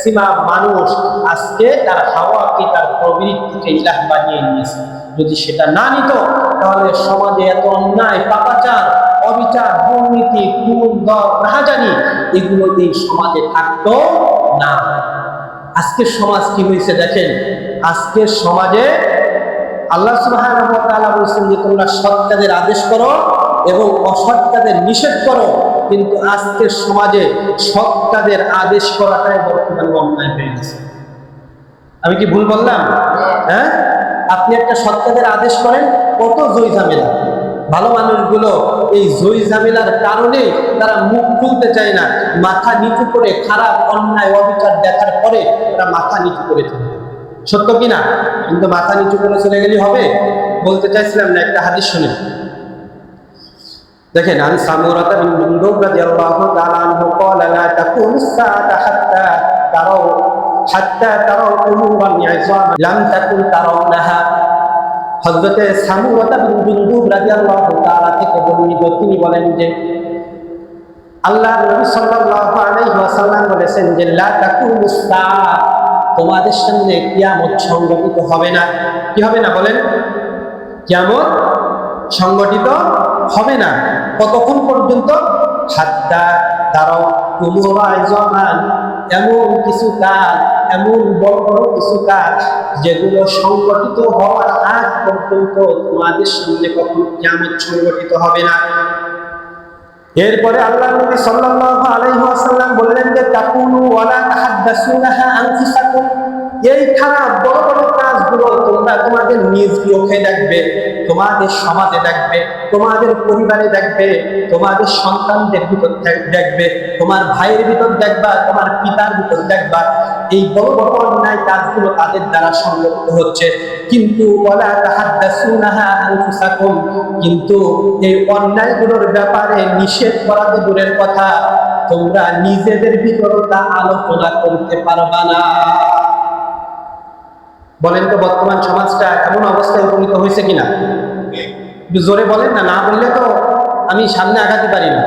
Maximum মানুষ আজকে তার হাওয়াকে তার প্রবৃত্তিকে ইলাহ বানিয়ে নিয়েছে। যদি সেটা না নিত তাহলে সমাজে এত অন্যায়, পাপাচার, অবিচার, দুর্নীতি, খুন, দর, রাহাজানি এগুলো এই সমাজে থাকতো না। আজকের সমাজ কি হয়েছে দেখেন, আজকের সমাজে আল্লাহ সুবহানাহু ওয়া তাআলা বলেছেন যে তোমরা সৎ কাজের আদেশ করো এবং অসৎ কাজের নিষেধ করো, কিন্তু আজকের সমাজে সৎ কাজের আদেশ করাটাই বর্তমানে অন্যায় হয়ে গেছে। আমি কি ভুল বললাম? হ্যাঁ, আপনি একটা সৎ কাজের আদেশ করেন, কত জয় ঝামেলা। ভালো মানুষগুলো এই জয় ঝামেলার কারণে তারা মুখ খুলতে চায় না, মাথা নিচু করে খারাপ অন্যায় অবিচার দেখার পরে তারা মাথা নিচু করে চলে। সত্য কিনা? কিন্তু মাথা নিচু করে চলে গেলে হবে? বলতে চাইছিলাম না, একটা হাদিস শুনে দেখেন। আন সামুরাতা বিন জুনদুব রাদিয়াল্লাহু তাআলা আনহু قال لا تقوم الساعة حتى تروا أمورا عظاما لم تكن ترونها। হযরতে সামুরাতা বিন জুনদুব রাদিয়াল্লাহু তাআলা থেকে বর্ণিত, তিনি বলেন যে আল্লাহর নবী সাল্লাল্লাহু আলাইহি ওয়াসাল্লাম বলেছেন যে লা তাকুমুস সাআ, তোমাদের সামনে কিয়ামত সংগঠিত হবে না। কি হবে না বলেন? কিয়ামত সংগঠিত হবে না। কতক্ষণ পর্যন্ত? হাত্তা তারাও উমুরা ইজামান, এমন কিছু কাজ, এমন বড় বড় কিছু কাজ যেগুলো সংগঠিত হওয়ার আগ পর্যন্ত তোমাদের সামনে কখনো কিয়ামত সংগঠিত হবে না। এরপরে আল্লাহর নবী সাল্লাল্লাহু আলাইহি ওয়াসাল্লাম বললেন যে তাকুনু ওয়ালা তাহাদ্দাসুনাহা আনফুসাকুম, এই খারাপ বড় বড় কাজগুলো তোমরা তোমাদের নিজ চোখে দেখবে, তোমাদের সমাজে দেখবে, তোমাদের পরিবারে দেখবে, তোমাদের সন্তানদের ভিতর দেখবে, তোমার ভাইয়ের ভিতর দেখবা, তোমার পিতার ভিতর দেখবা। এই বড় বড় অন্যায় কাজগুলো তাদের দ্বারা সংগঠিত হচ্ছে, কিন্তু ওয়ালা তাহাদ্দাসুনাহা আনফুসাকুম, কিন্তু এই অন্যায়গুলোর ব্যাপারে নিষেধ করা তো দূরের কথা, তোমরা নিজেদের ভিতর তা আলোচনা করতে পারবা না। বলেন তো বর্তমান সমাজটা এমন অবস্থায় উপনীত হয়েছে কিনা? জোরে বলেন না, না বললে তো আমি সামনে আগাতে পারি না।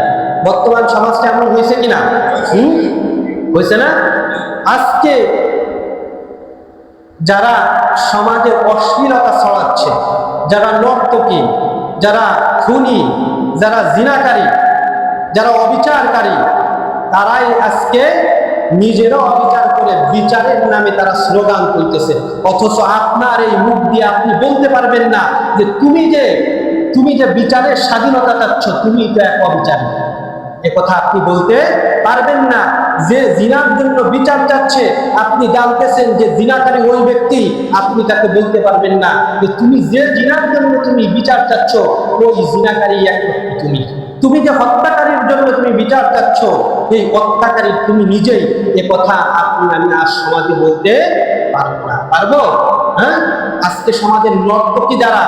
বর্তমান সমাজটা এমন হয়েছে কিনা? হয়েছে না? আজকে যারা সমাজে অশ্লীলতা ছড়াচ্ছে, যারা নর্তকী, যারা খুনি, যারা জিনাকারী, যারা অবিচারকারী, তারাই আজকে নিজেরা অবিচার করে বিচারের নামে তারা স্লোগান তুলতেছে। অথচ আপনার এই মুখ দিয়ে আপনি বলতে পারবেন না যে তুমি যে বিচারের স্বাধীনতা চাচ্ছ, তুমি তো এক অবিচারী। একথা আপনি বলতে পারবেন না। যে জিনার জন্য বিচার চাচ্ছে, আপনি জানতেছেন যে জিনাকারী ওই ব্যক্তি, আপনি তাকে বলতে পারবেন না যে তুমি যে জিনার জন্য তুমি বিচার চাচ্ছ, ওই জিনাকারী একমাত্র তুমি। তুমি যে হত্যাকারীর জন্য তুমি বিচার চাচ্ছ, এই হত্যাকারী তুমি নিজেই। একথা আপনি আমি আজ সমাজে বলতে পারবো না। পারবো? হ্যাঁ, আজকে সমাজের নর্তকী যারা,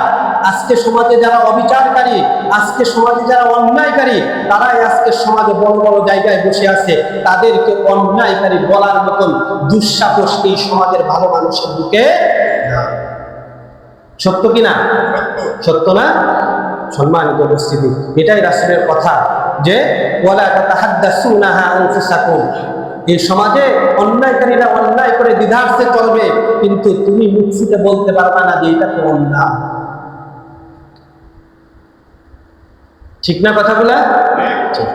আজকে সমাজে যারা অবিচারকারী, আজকে সমাজে যারা অন্যায়কারী, তারাই আজকে সমাজে বড় বড় জায়গায় বসে আছে। তাদেরকে অন্যায়কারী বলার মতন দুঃসাহস এই সমাজের ভালো মানুষের বুকে না। সত্য কিনা? সত্য না? সম্মানিত উপস্থিতি, এটাই রাসূলের কথা যে ওয়ালা তাহাদ্দাসুনাহা আনফুসাকুম, এই সমাজে অন্যায়কারীরা অন্যায় করে দ্বিধার্থে চলবে, কিন্তু তুমি মুখ ফুটে বলতে পারবা না যে এটা তো অন্যায়। ঠিক না কথাগুলা? ঠিক।